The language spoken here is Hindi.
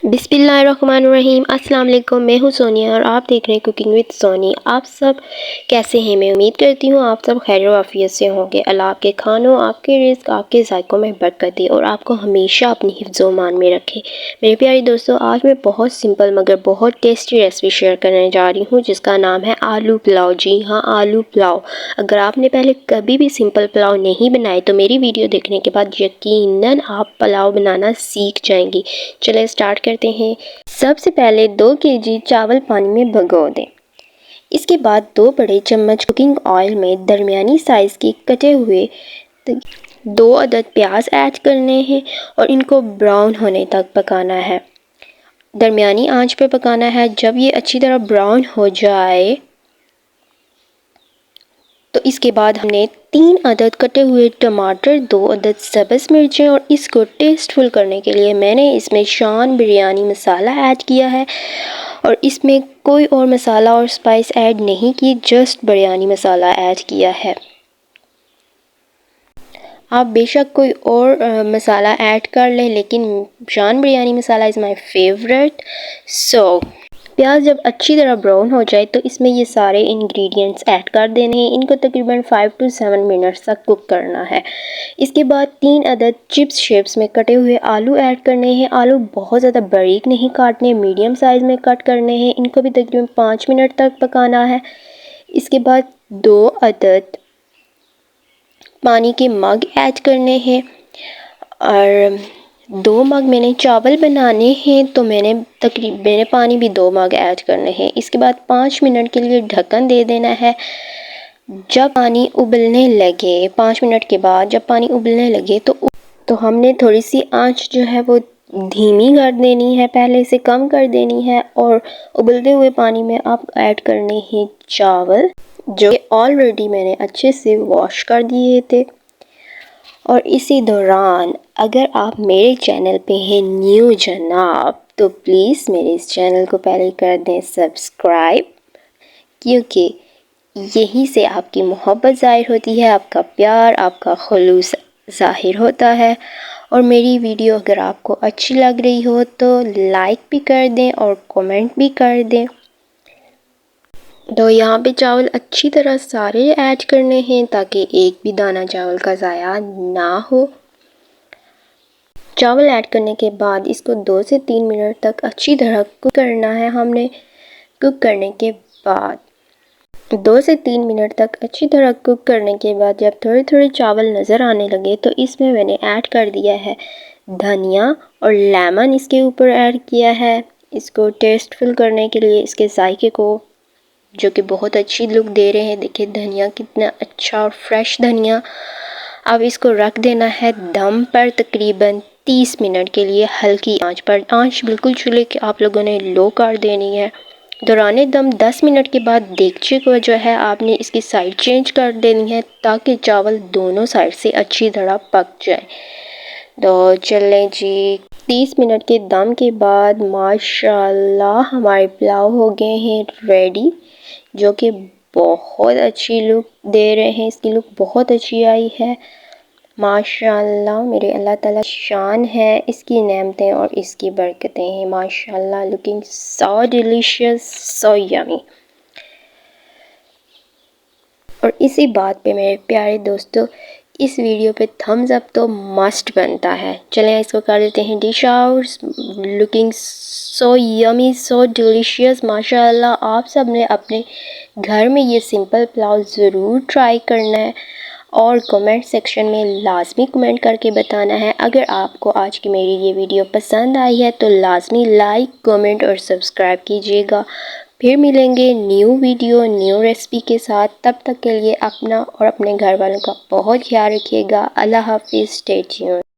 बिस्मिल्लाहिर्रहमानिर्रहीम। अस्सलाम वालेकुम। मैं हूँ सोनिया और आप देख रहे हैं कुकिंग विद सोनी। आप सब कैसे हैं? मैं उम्मीद करती हूँ आप सब खैर आफियत से होंगे। अल्लाह आपके खानों, आपके रिज़्क़, आपके ज़ायक़ों में बरकत दे और आपको हमेशा अपनी हिफ्ज़-ओ-मान में रखे। मेरे प्यारे दोस्तों, आज मैं बहुत सिंपल मगर बहुत टेस्टी रेसिपी शेयर करने जा रही हूँ जिसका नाम है आलू पुलाव। जी हाँ, आलू पुलाव। अगर आपने पहले कभी भी सिंपल पुलाव नहीं बनाए तो मेरी वीडियो देखने के बाद यकीनन आप पुलाव बनाना सीख जाएंगी। चलिए स्टार्ट करते हैं। सबसे पहले 2 केजी चावल पानी में भिगो दें। इसके बाद 2 बड़े चम्मच कुकिंग ऑयल में दरमियानी साइज़ के कटे हुए 2 अदद प्याज ऐड करने हैं और इनको ब्राउन होने तक पकाना है। दरमियानी आंच पे पकाना है। जब ये अच्छी तरह ब्राउन हो जाए तो इसके बाद हमने 3 अदद कटे हुए टमाटर, 2 अदद सब्ज़ मिर्चें और इसको टेस्टफुल करने के लिए मैंने इसमें शान बिरयानी मसाला ऐड किया है और इसमें कोई और मसाला और स्पाइस ऐड नहीं की, जस्ट बिरयानी मसाला ऐड किया है। आप बेशक कोई और मसाला ऐड कर लें लेकिन शान बिरयानी मसाला इज़ माय फेवरेट। प्याज जब अच्छी तरह ब्राउन हो जाए तो इसमें ये सारे इंग्रेडिएंट्स ऐड कर देने हैं। इनको तकरीबन 5 to 7 मिनट्स तक कुक करना है। इसके बाद 3 अदद चिप्स शेप्स में कटे हुए आलू ऐड करने हैं। आलू बहुत ज़्यादा बारीक नहीं काटने, मीडियम साइज़ में कट करने हैं। इनको भी तकरीबन 5 मिनट तक पकाना है। इसके बाद 2 अदद पानी के मग ऐड करने हैं और 2 मग मैंने चावल बनाने हैं तो मैंने पानी भी 2 मग ऐड करने हैं। इसके बाद 5 मिनट के लिए ढक्कन दे देना है। जब पानी उबलने लगे 5 मिनट के बाद जब पानी उबलने लगे तो हमने थोड़ी सी आंच जो है वो धीमी कर देनी है, पहले से कम कर देनी है और उबलते हुए पानी में आप ऐड करने हैं चावल जो ऑलरेडी मैंने अच्छे से वॉश कर दिए थे। और इसी दौरान अगर आप मेरे चैनल पे हैं न्यू जनाब तो प्लीज़ मेरे इस चैनल को पहले कर दें सब्सक्राइब, क्योंकि यहीं से आपकी मोहब्बत ज़ाहिर होती है, आपका प्यार, आपका खुलूस ज़ाहिर होता है। और मेरी वीडियो अगर आपको अच्छी लग रही हो तो लाइक भी कर दें और कमेंट भी कर दें। तो यहाँ पे चावल अच्छी तरह सारे ऐड करने हैं ताकि एक भी दाना चावल का ज़ाया ना हो। चावल ऐड करने के बाद इसको 2 से 3 मिनट तक अच्छी तरह कुक करना है। हमने कुक करने के बाद 2 से 3 मिनट तक अच्छी तरह कुक करने के बाद जब थोड़े थोड़े चावल नज़र आने लगे तो इसमें मैंने ऐड कर दिया है धनिया और लेमन इसके ऊपर ऐड किया है, इसको टेस्टफुल करने के लिए, इसके जायके को जो कि बहुत अच्छी लुक दे रहे हैं। देखिए धनिया कितना अच्छा और फ्रेश धनिया। अब इसको रख देना है दम पर तकरीबन 30 मिनट के लिए हल्की आंच पर। आंच बिल्कुल चूल्हे की आप लोगों ने लो कर देनी है। दौरान दम 10 मिनट के बाद देगचे को जो है आपने इसकी साइड चेंज कर देनी है ताकि चावल दोनों साइड से अच्छी तरह पक जाए। तो चलें जी, 30 मिनट के दम के बाद माशाल्लाह हमारे पुलाव हो गए हैं रेडी, जो कि बहुत अच्छी लुक दे रहे हैं। इसकी लुक बहुत अच्छी आई है माशाल्लाह। मेरे अल्लाह ताला शान है, इसकी नेमतें और इसकी बरकतें हैं माशाल्लाह। Looking so delicious, so yummy. और इसी बात पे मेरे प्यारे दोस्तों इस वीडियो पे थम्स अप तो मस्ट बनता है। चलें इसको कर देते हैं dish out. Looking so yummy, सो डिलीशियस माशाल्लाह। आप सब ने अपने घर में ये सिंपल पुलाव ज़रूर ट्राई करना है और कमेंट सेक्शन में लाजमी कमेंट करके बताना है। अगर आपको आज की मेरी ये वीडियो पसंद आई है तो लाजमी लाइक, कमेंट और सब्सक्राइब कीजिएगा। फिर मिलेंगे न्यू वीडियो न्यू रेसिपी के साथ। तब तक के लिए अपना और अपने घर वालों का बहुत ख्याल रखिएगा। अल्लाह हाफिज़, स्टे ट्यून्ड।